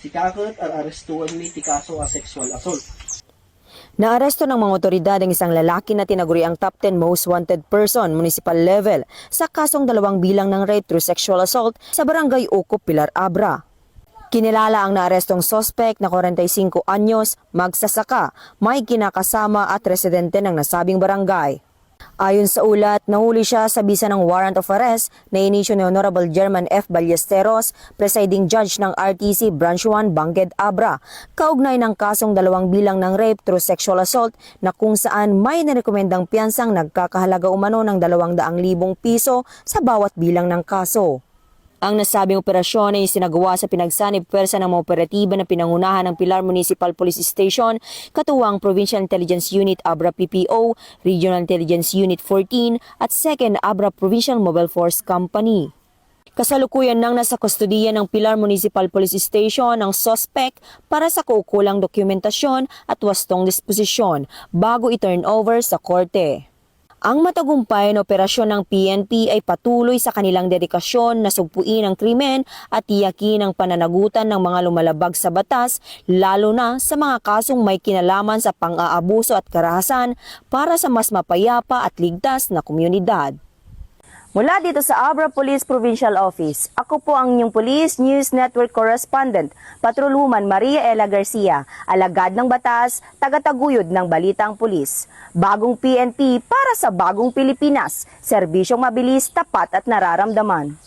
Si Kakot arestuan ni ti kaso a sexual assault. Naaresto ng mga otoridad ang isang lalaki na tinaguri ang top 10 most wanted person municipal level sa kasong 2 bilang ng rape through sexual assault sa barangay Oco, Pilar Abra. Kinilala ang naarestong sospek na 45 anyos, magsasaka, may kinakasama at residente ng nasabing barangay. Ayon sa ulat, nahuli siya sa bisa ng warrant of arrest na inisyu ni Honorable German F. Ballesteros, presiding judge ng RTC Branch 1 Bangged Abra, kaugnay ng kasong 2 bilang ng rape through sexual assault na kung saan may nirekomendang piyansang nagkakahalaga umano ng 200,000 piso sa bawat bilang ng kaso. Ang nasabing operasyon ay sinagawa sa pinagsanib pwersa ng mga operatiba na pinangunahan ng Pilar Municipal Police Station, katuwang Provincial Intelligence Unit Abra PPO, Regional Intelligence Unit 14 at 2nd Abra Provincial Mobile Force Company. Kasalukuyan nang nasa kustodiya ng Pilar Municipal Police Station ang sospek para sa kaukulang dokumentasyon at wastong disposisyon bago i-turn over sa korte. Ang matagumpay na operasyon ng PNP ay patuloy sa kanilang dedikasyon na sugpuin ang krimen at tiyakin ang pananagutan ng mga lumalabag sa batas, lalo na sa mga kasong may kinalaman sa pang-aabuso at karahasan para sa mas mapayapa at ligtas na komunidad. Mula dito sa Abra Police Provincial Office, ako po ang inyong Police News Network Correspondent, Patrolwoman Maria Ella Garcia, alagad ng batas, tagataguyod ng balitang pulis. Bagong PNP para sa bagong Pilipinas, serbisyong mabilis, tapat at nararamdaman.